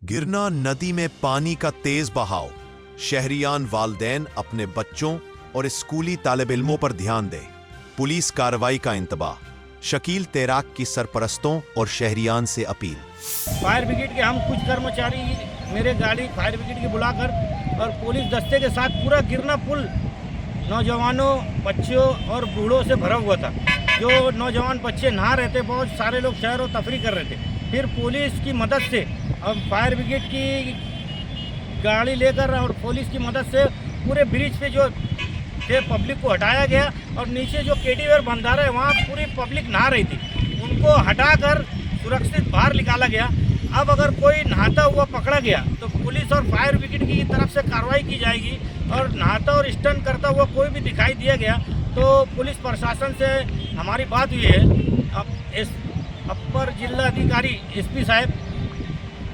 गिरना नदी में पानी का तेज बहाव। शहरियान वालदैन अपने बच्चों और स्कूली तालिब इल्मों पर ध्यान दें। पुलिस कार्रवाई का इंतबाह। शकील तैराक की सरपरस्तों और शहरियान से अपील। फायर ब्रिगेड के हम कुछ कर्मचारी मेरे गाड़ी फायर ब्रिगेड की बुलाकर और पुलिस दस्ते के साथ पूरा गिरना पुल नौजवानों, बच्चों और बूढ़ों से भरा हुआ था। जो नौजवान बच्चे नहा रहे थे, बहुत सारे लोग सैर और तफरी कर रहे थे। फिर पुलिस की मदद से और फायर ब्रिगेड की गाड़ी लेकर और पुलिस की मदद से पूरे ब्रिज पे जो थे पब्लिक को हटाया गया और नीचे जो केटीवेयर बंधारा है वहाँ पूरी पब्लिक नहा रही थी, उनको हटाकर सुरक्षित बाहर निकाला गया। अब अगर कोई नहाता हुआ पकड़ा गया तो पुलिस और फायर ब्रिगेड की तरफ से कार्रवाई की जाएगी और नहाता और स्टंट करता हुआ कोई भी दिखाई दिया गया तो पुलिस प्रशासन से हमारी बात हुई है। अब अपर जिला अधिकारी एसपी साहब,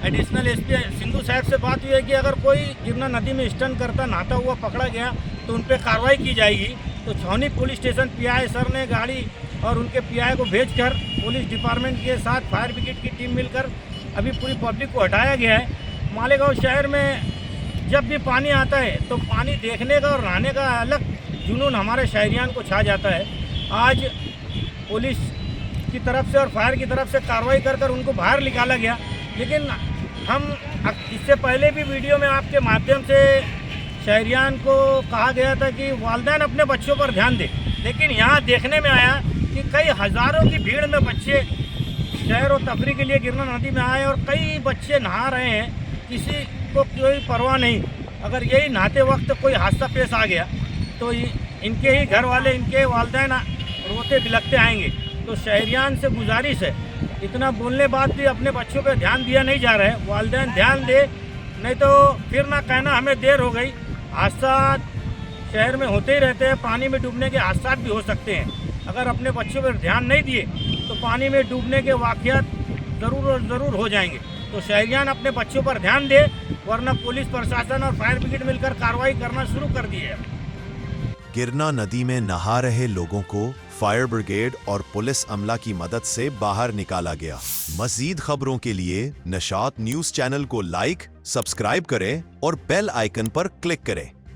एडिशनल एसपी सिंधु साहब से बात हुई है कि अगर कोई गिरना नदी में स्टंट करता नहाता हुआ पकड़ा गया तो उन पर कार्रवाई की जाएगी। तो छौनी पुलिस स्टेशन पीआई सर ने गाड़ी और उनके पीआई को भेजकर पुलिस डिपार्टमेंट के साथ फायर ब्रिगेड की टीम मिलकर अभी पूरी पब्लिक को हटाया गया है। मालेगांव शहर में जब भी पानी आता है तो पानी देखने का और नहाने का अलग जुनून हमारे शहरियान को छा जाता है। आज पुलिस की तरफ से और फायर की तरफ से कार्रवाई कर कर उनको बाहर निकाला गया। लेकिन हम इससे पहले भी वीडियो में आपके माध्यम से शहरियान को कहा गया था कि वालिदैन अपने बच्चों पर ध्यान दें, लेकिन यहाँ देखने में आया कि कई हज़ारों की भीड़ में बच्चे सैर और तफरी के लिए गिरना नदी में आए और कई बच्चे नहा रहे हैं, किसी को कोई परवाह नहीं। अगर यही नहाते वक्त कोई हादसा पेश आ गया तो इनके ही घर वाले, इनके वालिदैन रोते बिलखते आएंगे। तो शहरियान से गुजारिश है, इतना बोलने बाद भी अपने बच्चों पर ध्यान दिया नहीं जा रहा है। वालिदैन ध्यान दे, नहीं तो फिर ना कहना हमें देर हो गई। हादसा शहर में होते ही रहते हैं, पानी में डूबने के हादसा भी हो सकते हैं। अगर अपने बच्चों पर ध्यान नहीं दिए तो पानी में डूबने के वाक़यात ज़रूर हो जाएंगे। तो शहरियान अपने बच्चों पर ध्यान दे, वरना पुलिस प्रशासन और फायर ब्रिगेड मिलकर कार्रवाई करना शुरू कर दी है। गिरना नदी में नहा रहे लोगों को फायर ब्रिगेड और पुलिस अमला की मदद से बाहर निकाला गया। मजीद खबरों के लिए नशात न्यूज चैनल को लाइक, सब्सक्राइब करें और बेल आइकन पर क्लिक करें।